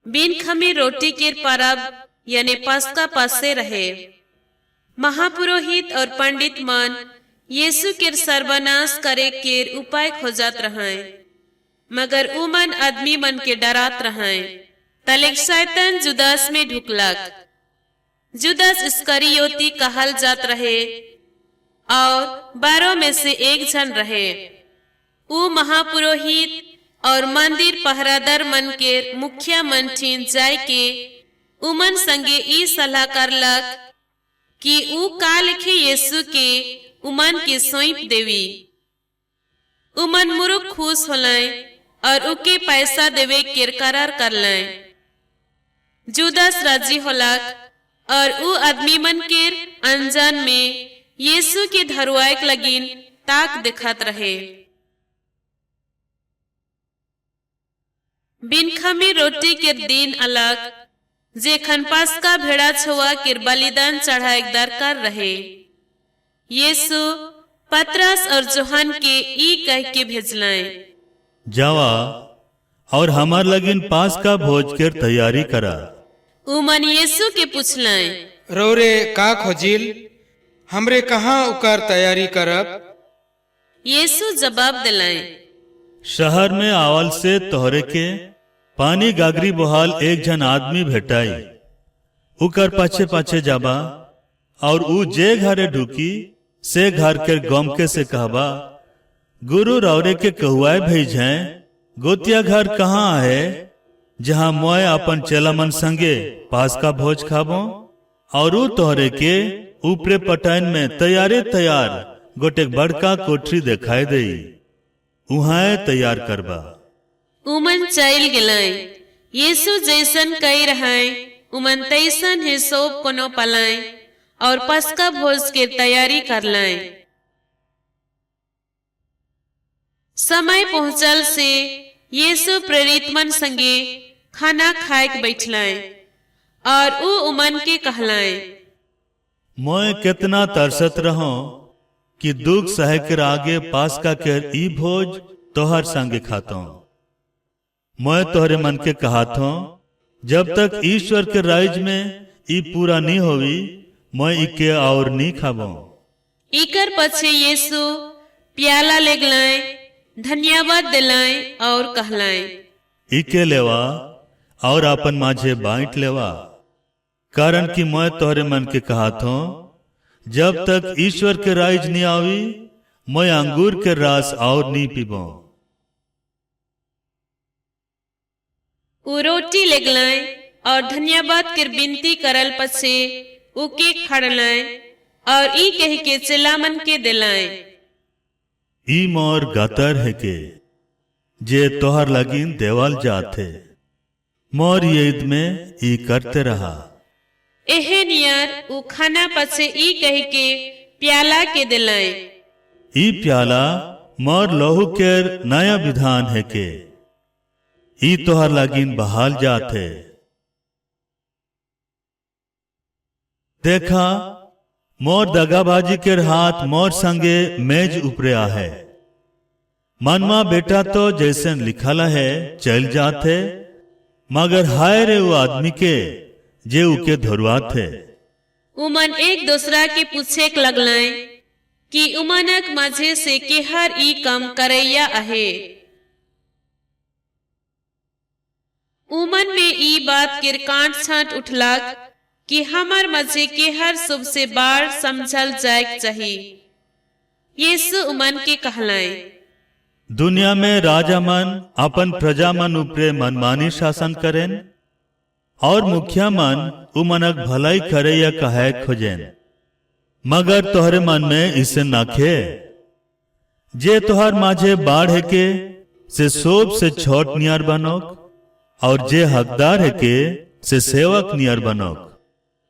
बिन खमीर रोटी के परब यानी पस्का पासे रहे। महापुरोहित और पंडित मन यीशु के सर्वनाश करे के उपाय खोजत रहे, मगर उ मन आदमी मन के डरात रहे। तलेक शैतान जुदास में ढुकलक। जुदास इस्करियोती कहल जात रहे और 12 में से एक जन रहे। उ महापुरोहित और मंदिर पहरादार मन के मुखिया मन ठीन जाय के उमन संगे ई सलाह करलक कि उ का लिखे यीशु के उमन के सौंप देवी। उमन मुरुख खुश होलाय और उके पैसा देवे के करार करलाय। जुदास राजी होलक और उ आदमी मन के अनजान में यीशु के धरुआक लगिन ताक दिखात रहे। बिन खमीर रोटी के दिन अलग जेखन पस्का भेड़ा छुआ के बलिदान चढ़ाए दरकार रहे। यीशु पतरस और जोहन के ई कह के भेजलाए, जावा और हमार लगिन पस्का भोज के तैयारी करा। उमन यीशु के पूछलाए, रौरे का खोजिल, हमरे कहाँ उकर तैयारी करब? यीशु जवाब दिलाए, शहर में आवल से तोहरे के पानी गागरी बहाल एक जन आदमी भेटाई। उकर पाछे पाछे जाबा और उ जे घरे ढुकी से घर के गमके से कहबा, गुरु रौरे के कहुआए भेजें गोतिया घर कहाँ है जहाँ मोय अपन चेला मन संगे पस्का भोज खाबो। और उ तोहरे के ऊपरे पटाइन में तैयार गोटे बड़का कोठरी दिखाई दई, उहाए तैयार करबा। उमन चल गिलाए। यीशु जैसन कही रहे उमन तैसन ही सोप कोनो पलाए और पस्का भोज के तैयारी कर लाए। समय पहुंचल से यीशु प्रेरित मन संगे खाना खाए के बैठलाए और उ उमन के कहलाए, मोय कितना तरसत रहो कि दुख सह कर आगे पस्का के ई भोज तोहर संगे खातो। मैं तोहरे मन के कहाथो जब तक ईश्वर के राज में ई पूरा नहीं होवी मैं इके और नहीं खाबो। इकर पछे यीशु प्याला ले गलाए, धन्यवाद दिलाए और कहलाए, इके लेवा और अपन माझे बांट लेवा, कारण कि मैं तोहरे मन के कहाथो जब तक ईश्वर के राज नहीं आवी मैं अंगूर के रस और नहीं पीबो। उ रोटी ले गलाए और धन्यवाद के विनती करल पछे उके खड़लाए और ई कह के चेला मन के दिलाए, ई मोर गतर है के जे तोहर लगिन देवल जाते। मोर ईद में ई करते रहा। एहे नियर उ खाना पछे ई कह के प्याला के दिलाए, ई प्याला मोर लहू के नया विधान है के ई तोहर लगिन बहाल जाते। देखा मोर दगाबाजी के हाथ मोर संगे मेज उपरिया है। मनवा बेटा तो जैसन लिखल है चल जाते, मगर हाय रे वो आदमी के जे उके धरुआ थे। उमन एक दूसरा के पूछे लगलाए कि उमनक मजे से के हर ई कम करैया आहे। उमन में ई बात के कांट छाट उठलक कि हमार मजे के हर शुभ से बाढ़ समझल जाए चाहिए। यीशु उमन के कहलाए, दुनिया में राजा मन अपन प्रजा मन ऊपरे मनमानी शासन करें और मुखिया मन उमनक भलाई करे या कहे खोजें, मगर तोहरे मन में इसे नाखे जे तोहर माझे बाढ़ है के से सोप से छोट नियर बनोक और जे हकदार है के से सेवक नियर बनोक।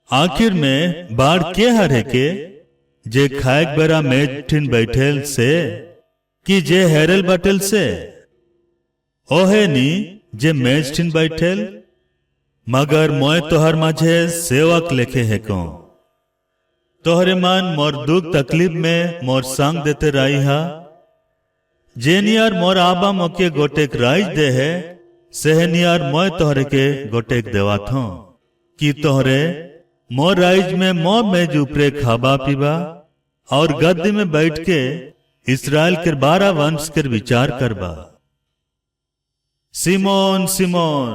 आखिर में बाढ़ के हर है के जे खाएक बेरा मेज ठिन बैठेल से कि जे हेरल बटेल से। ओहे नी जे मेज ठिन बैठेल, मगर मोय तोहर माझे सेवक लेखे है को। तोहरे मन मोर दुख तकलीफ में मोर संग देते रही हा। जेनियर मोर आबा मोके गोटेक राइज दे है सेहनियार मैं तोहरे के गोटेक देवा थो कि तोहरे मोर राइज में मो मेज ऊपरे खाबा पीबा और गद्दी में बैठ के इसराइल के 12 वंश के विचार करबा। सिमोन सिमोन,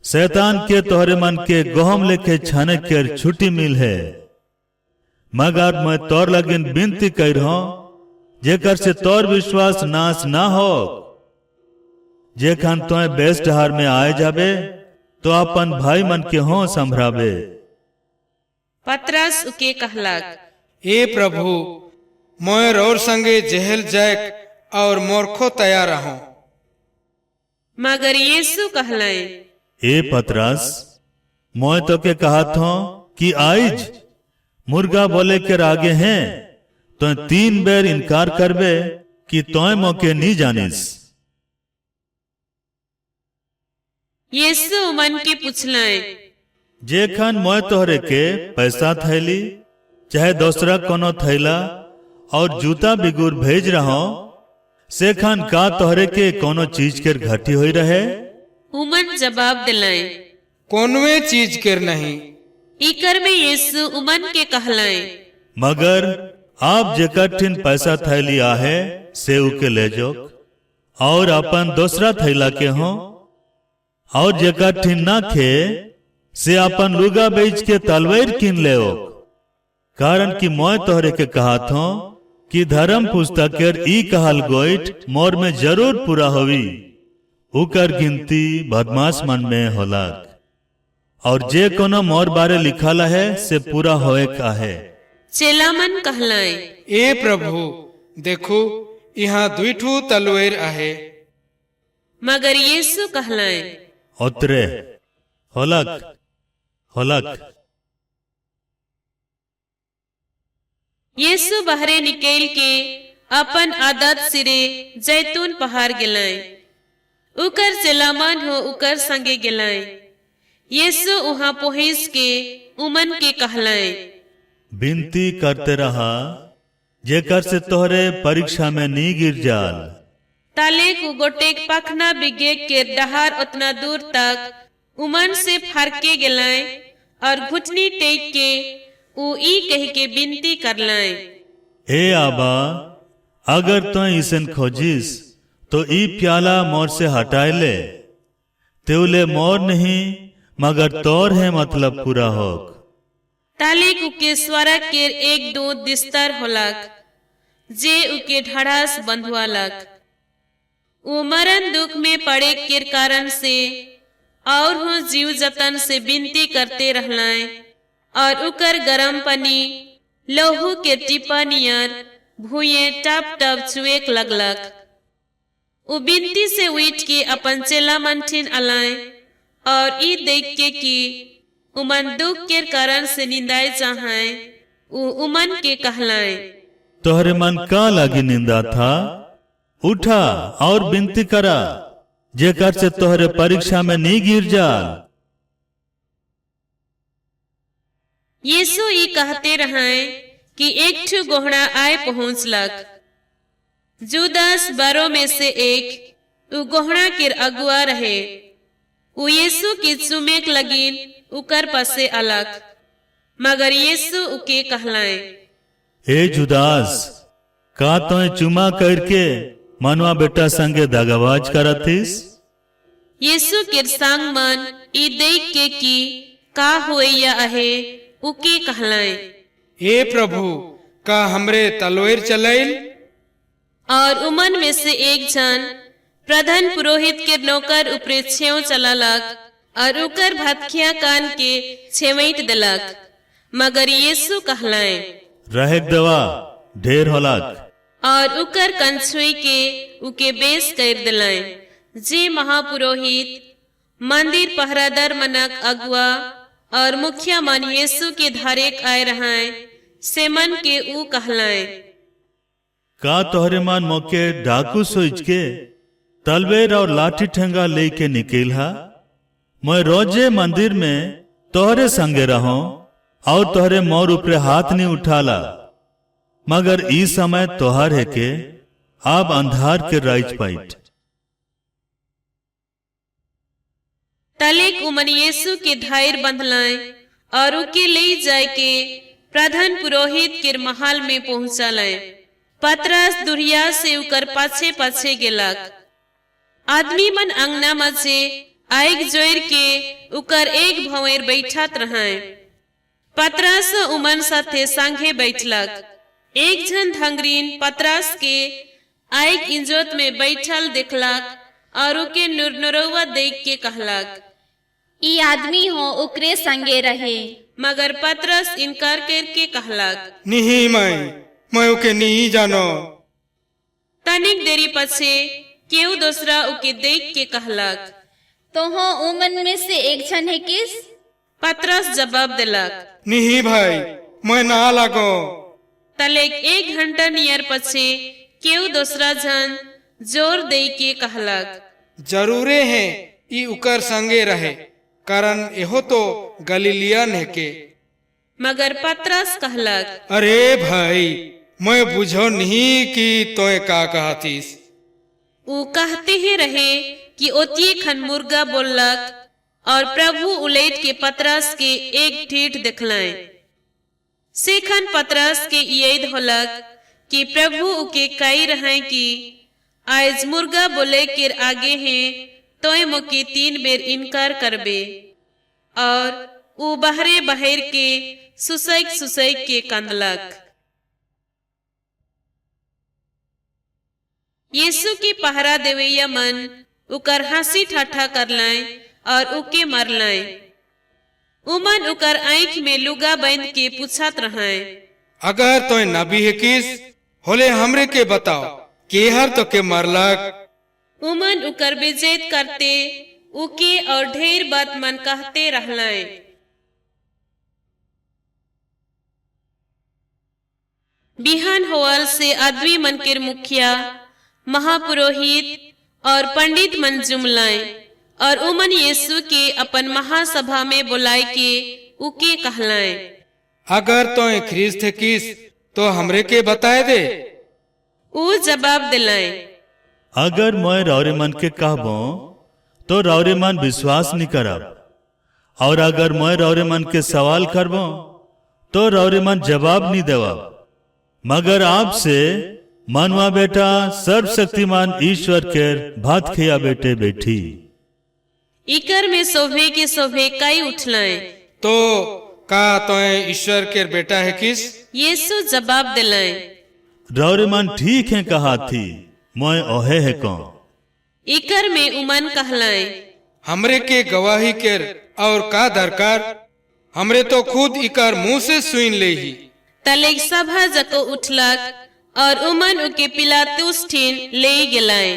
शैतान के तोहरे मन के गोहम लेके छाने के छुट्टी मिल है, मगर मैं तोर लगिन विनती कर रहा जेकर से तोर विश्वास नाश ना हो। जेखन तोय बेस डहार में आए जाबे तो अपन भाई मन के हो संभराबे। पतरस उके कहलक, ए प्रभु, मोर और संगे जहल जैक और मोरखो तैयार रहो। मगर यीशु कहले, ए पतरस, मैं तो के कहा था कि आइज मुर्गा बोले के आगे हैं तो 3 बेर इनकार करबे कि तोय मौके नहीं जानिस। यीशु मन के पूछले, जेखन मैं तोहरे के पैसा थैली चाहे दूसरा कोनो थैला और जूता बिगुर भेज रहा सेखन का तोहरे के कोनो चीज के घटी हुई रहे। उमन जवाब दिलाए, कोनवे चीज कर नहीं। इकर में यीशु उमन के कहले, मगर आप जेकर ठिन पैसा थैली आहे से उके ले जो और अपन दूसरा थैला के हो, और जेकर ठिन ना खे से अपन लुगा बेच के तलवार किन ले। कारण कि मैं तोहरे के कहा था कि धर्म पुस्तक ई कहल गोइट मोर में जरूर पूरा होवी। उकर गिनती बदमाश मन में होलक, और जे कोनो मोर बारे लिखल है से पूरा होए का है। चेला मन कहले, ए प्रभु, देखो यहाँ 2 तलवार आहे। मगर यीशु कहले, उतरे होलक होलक। यीशु बहरे निकल के अपन आदत सिरे जैतून पहाड़ गेलाय। उकर चेलामन हो उकर संगे गेलाय। यीशु वहां पहुंच के उमन के कहलाय, विनती करते रहा जेकर से तोहरे परीक्षा में नी गिर जाल। ताले को गोटेक पखना बिगे के डहार उतना दूर तक उमन से फरके गेलाय और घुटनी टेक के ऊ ई कह के विनती करलाय, ए आबा, अगर तो इसन खोजिस तो ई प्याला मोर से हटाए ले। तेउले मोर नहीं मगर तोर है मतलब पूरा होक। ताले को के स्वर्ग के 1-2 दिस्तर होलक जे उके ढड़ास बंधुआलक। वो मरण दुख में पड़े के कारण से और हो जीव जतन से विनती करते रहलाए और उकर गरम पानी लहू के टिपा नियर भूये टप टप छुएक लगलक। वो विनती से उठ के अपन चेला मंठिन अलाए और ई देख के कि उमन दुख के कारण से निंदाए चाहे वो उमन के कहलाए, तोहरे मन का लागी निंदा था, उठा और विनती करा जेकर से तोहरे परीक्षा में नहीं गिर जा। यीशु ई कहते रहे कि एक ठू गोहड़ा आए पहुंचलक। जुदास 12 में से एक उ गोहड़ा के अगुआ रहे। उ यीशु की चुमेक लगिन उकर पसे अलग। मगर यीशु उके कहलाए, ए जुदास, का तो चुमा करके मनवा बेटा संगे दगाबाज करथिस। यीशु के संग मन ई देख के कि का होइया आहे उके कहलाए, ए प्रभु, का हमरे तलवार चलाइल। और उमन में से एक जन प्रधान पुरोहित के नौकर ऊपरे छेव चलालक और उकर भतखिया कान के छेवैत दिलक। मगर यीशु कहलाए, रहेक देवा ढेर होलक। और उकर कंछुई के उके बेस कर दिलाए। जे महापुरोहित मंदिर पहरादार मनक अगुआ और मुखिया मन यीशु के धारे आए रहे से मन के ऊ कहलाए, का तोहरे मन मौके डाकू सोच के तलवार और लाठी ठेंगा लेके निकल हा। मैं रोजे मंदिर में तोहरे संगे रहो और तोहरे मोर ऊपरे हाथ नहीं उठाला। मगर ई समय तोहर है के आप अंधार के राइज पाइट। तलेक उमन यीशु के धायर बंधलाए और उके ले जाए के प्रधान पुरोहित के महल में पहुंचालाए। पतरस दुरिया से उकर पाछे पाछे गेलक। आदमी मन अंगना मजे आइक जोर के उकर एक भवेर बैठत रहे। पतरस उमन साथे संगे बैठलक। एक जन धंगरीन पतरस के आइक इंजोत में बैठल देखलक और उके नुरनुरवा देख के कहलक, ई आदमी हो उकरे संगे रहे। मगर पतरस इनकार करके कहलक, नहीं मैं उके नहीं जानो। तनिक देरी पछे केहू दूसरा उके देख के कहलक, तो हो उमन में से एक जन है किस? पतरस जवाब दिलक, नहीं भाई, मैं ना लागो। तलेक 1 घंटा नियर पछे केहू दूसरा जन जोर दे के कहलक, जरूरे है ई उकर संगे रहे, कारण एहो तो गलीलियन है के। मगर पतरस कहलक, अरे भाई, मैं बुझो नहीं कि तोय का कहतीस। ऊ कहते ही रहे कि ओतिये खन मुर्गा बोललक और प्रभु उलेट के पतरस के एक ठीठ दिखलाए। से खन पतरस के याद होलक कि प्रभु उके कही रहे कि आज मुर्गा बोले के आगे हैं तोय मोके 3 बेर इनकार करबे। और ऊ बहरे बहर के सुसैक के कंदलक। यीशु की पहरा देवैया मन उकर हंसी ठाठा कर लाए और उके मर लाए। उमन उकर आँख में लुगा बांध के पूछत रहे, अगर तोय नबी है किस होले हमरे के बताओ के हर तो के मरलक। उमन उकर बेजेत करते उके और ढेर बात मन कहते रहलाए। बिहान होवल से आदमी मन के मुखिया महापुरोहित और पंडित मन जुमलाए और उमन यीशु के अपन महासभा में बुलाए के उके कहलाए, अगर तोय ख्रिस्त है किस तो हमरे के बताए दे। ऊ जवाब दिलाए, अगर मैं रौरे मन के कहबो तो रौरे मन विश्वास नहीं करब, और अगर मैं रौरे मन के सवाल करबो तो रौरे मन जवाब नहीं देवब। मगर आपसे मनवा बेटा सर्वशक्तिमान ईश्वर के भात खिया बेटे बैठी। इकर में शोभे के शोभे कई उठलाए। तो का तोय ईश्वर के बेटा है किस? यीशु जवाब दिलाए, रौरे मन ठीक है कहा थी, मैं ओहे है कौन। इकर में उमन कहलाए, हमरे के गवाही कर और का दरकार, हमरे तो खुद इकर मुंह से सुन ले ही। तलेक सभा जको उठलक और उमन उके पिलातुस ठीन ले गेलाए।